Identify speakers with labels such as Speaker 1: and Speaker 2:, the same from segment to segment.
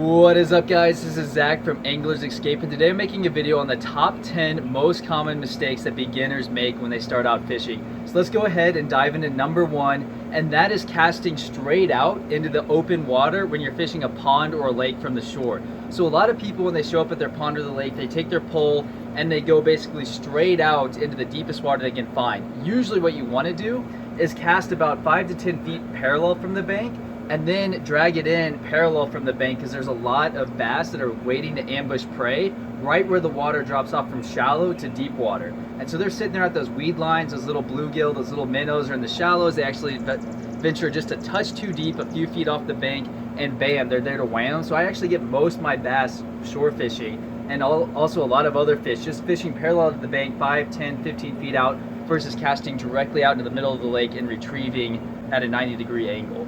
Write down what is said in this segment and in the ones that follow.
Speaker 1: What is up, guys? This is Zach from Anglers Escape, and today I'm making a video on the top 10 most common mistakes that beginners make when they start out fishing. So let's go ahead and dive into number one, and that is casting straight out into the open water when you're fishing a pond or a lake from the shore. So a lot of people, when they show up at their pond or the lake, they take their pole and they go basically straight out into the deepest water they can find. Usually what you want to do is cast about 5 to 10 feet parallel from the bank, and then drag it in parallel from the bank, because there's a lot of bass that are waiting to ambush prey right where the water drops off from shallow to deep water. And so they're sitting there at those weed lines, those little bluegill, those little minnows are in the shallows. They actually venture just a touch too deep, a few feet off the bank, and bam, they're there to wham. So I actually get most of my bass shore fishing, and also a lot of other fish just fishing parallel to the bank 5, 10, 15 feet out versus casting directly out into the middle of the lake and retrieving at a 90-degree angle.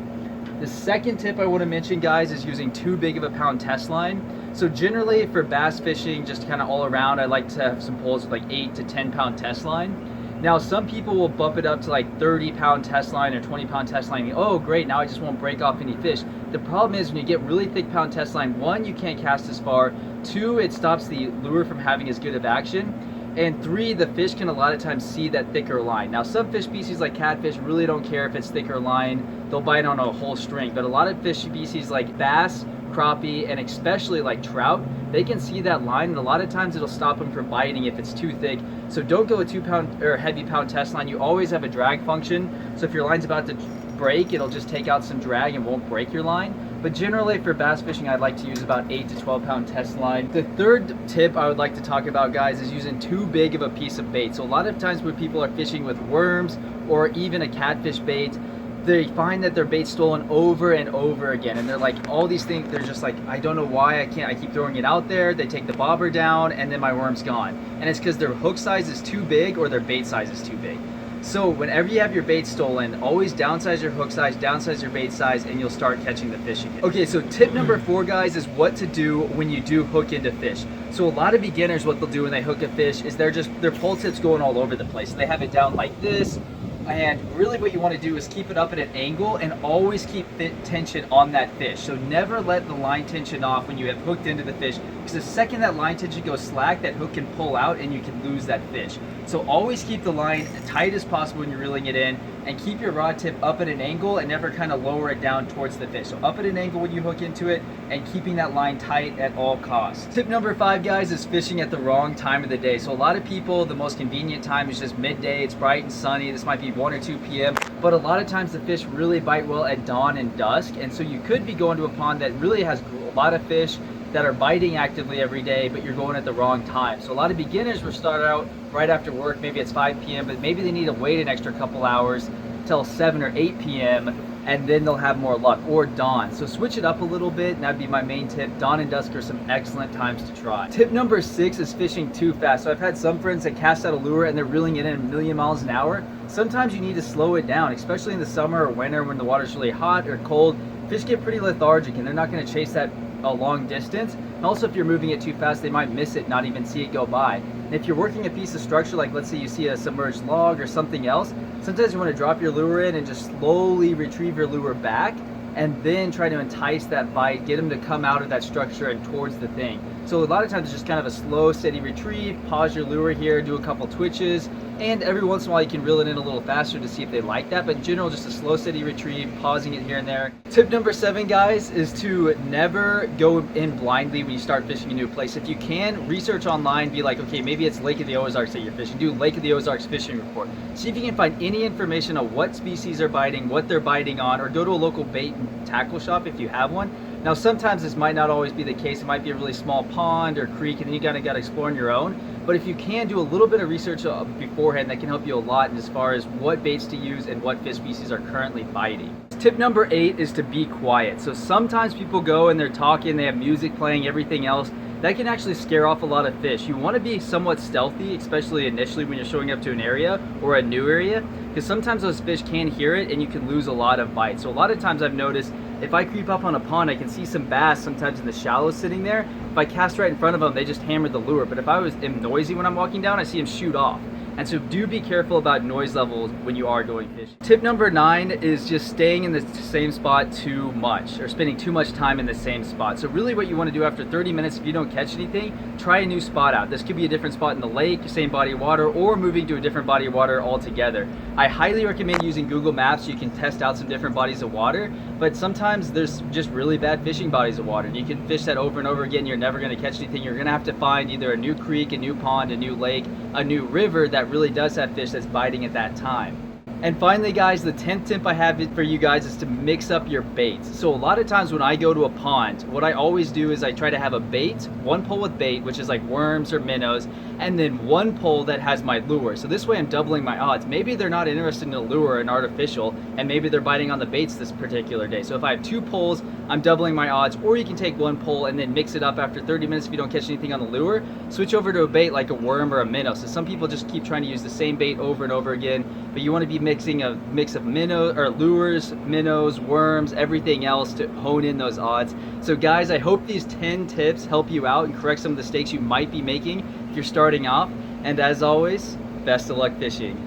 Speaker 1: The second tip I want to mention, guys, is using too big of a pound test line. So generally for bass fishing, just kind of all around, I like to have some poles with like 8 to 10 pound test line. Now some people will bump it up to like 30 pound test line or 20 pound test line. Oh great, now I just won't break off any fish. The problem is when you get really thick pound test line, one, you can't cast as far, two, it stops the lure from having as good of action, and three, the fish can a lot of times see that thicker line. Now some fish species like catfish really don't care if it's thicker line, they'll bite on a whole string, but a lot of fish species like bass, crappie, and especially like trout, they can see that line, and a lot of times it'll stop them from biting if it's too thick. So don't go a 2 pound or heavy pound test line. You always have a drag function, so if your line's about to break, it'll just take out some drag and won't break your line. But generally for bass fishing, I'd like to use about 8 to 12 pound test line. The third tip I would like to talk about, guys, is using too big of a piece of bait. So a lot of times when people are fishing with worms or even a catfish bait, they find that their bait's stolen over and over again, and they're like, all these things, they're just like, I don't know why I keep throwing it out there. They take the bobber down and then my worm's gone, and it's because their hook size is too big or their bait size is too big. So whenever you have your bait stolen, always downsize your hook size, downsize your bait size, and you'll start catching the fish again. Okay, so tip number 4, guys, is what to do when you do hook into fish. So a lot of beginners, what they'll do when they hook a fish is their pole tip's going all over the place. They have it down like this, and really what you want to do is keep it up at an angle and always keep tension on that fish. So never let the line tension off when you have hooked into the fish, because the second that line tension goes slack, that hook can pull out and you can lose that fish. So always keep the line tight as possible when you're reeling it in, and keep your rod tip up at an angle and never kind of lower it down towards the fish. So up at an angle when you hook into it, and keeping that line tight at all costs. Tip number 5, guys, is fishing at the wrong time of the day. So a lot of people, the most convenient time is just midday, it's bright and sunny. This might be 1 or 2 p.m. But a lot of times the fish really bite well at dawn and dusk, and so you could be going to a pond that really has a lot of fish that are biting actively every day, but you're going at the wrong time. So a lot of beginners will start out right after work, maybe it's 5 p.m., but maybe they need to wait an extra couple hours till 7 or 8 p.m. and then they'll have more luck, or dawn. So switch it up a little bit, and that'd be my main tip. Dawn and dusk are some excellent times to try. Tip number 6 is fishing too fast. So I've had some friends that cast out a lure and they're reeling it in a million miles an hour. Sometimes you need to slow it down, especially in the summer or winter when the water's really hot or cold. Fish get pretty lethargic and they're not gonna chase that a long distance. And also if you're moving it too fast, they might miss it, not even see it go by. And if you're working a piece of structure, like let's say you see a submerged log or something else, sometimes you want to drop your lure in and just slowly retrieve your lure back, and then try to entice that bite, get them to come out of that structure and towards the thing. So a lot of times it's just kind of a slow, steady retrieve. Pause your lure here, do a couple twitches, and every once in a while you can reel it in a little faster to see if they like that, but in general just a slow, steady retrieve, pausing it here and there. Tip number 7, guys, is to never go in blindly when you start fishing a new place. If you can, research online, be like, okay, maybe it's Lake of the Ozarks that you're fishing, do Lake of the Ozarks fishing report. See if you can find any information on what species are biting, what they're biting on, or go to a local bait and tackle shop if you have one. Now sometimes this might not always be the case. It might be a really small pond or creek, and then you kind of got to explore on your own. But if you can, do a little bit of research beforehand, that can help you a lot as far as what baits to use and what fish species are currently biting. Tip number 8 is to be quiet. So sometimes people go and they're talking, they have music playing, everything else. That can actually scare off a lot of fish. You want to be somewhat stealthy, especially initially when you're showing up to an area or a new area, because sometimes those fish can hear it and you can lose a lot of bites. So a lot of times I've noticed if I creep up on a pond, I can see some bass sometimes in the shallows sitting there. If I cast right in front of them, they just hammered the lure. But if I am noisy when I'm walking down, I see them shoot off. And so do be careful about noise levels when you are going fishing. Tip number 9 is just staying in the same spot too much, or spending too much time in the same spot. So really what you want to do after 30 minutes, if you don't catch anything, try a new spot out. This could be a different spot in the lake, same body of water, or moving to a different body of water altogether. I highly recommend using Google Maps so you can test out some different bodies of water, but sometimes there's just really bad fishing bodies of water. You can fish that over and over again, you're never going to catch anything. You're going to have to find either a new creek, a new pond, a new lake, a new river that really does have fish that's biting at that time. And finally guys, the 10th tip I have for you guys is to mix up your baits. So a lot of times when I go to a pond, what I always do is I try to have a bait, one pole with bait, which is like worms or minnows, and then one pole that has my lure. So this way I'm doubling my odds. Maybe they're not interested in a lure or an artificial, and maybe they're biting on the baits this particular day. So if I have 2 poles, I'm doubling my odds. Or you can take 1 pole and then mix it up after 30 minutes if you don't catch anything on the lure. Switch over to a bait like a worm or a minnow. So some people just keep trying to use the same bait over and over again, but you want to be mixing a mix of minnows or lures, minnows, worms, everything else to hone in those odds. So guys, I hope these 10 tips help you out and correct some of the mistakes you might be making if you're starting off. And as always, best of luck fishing.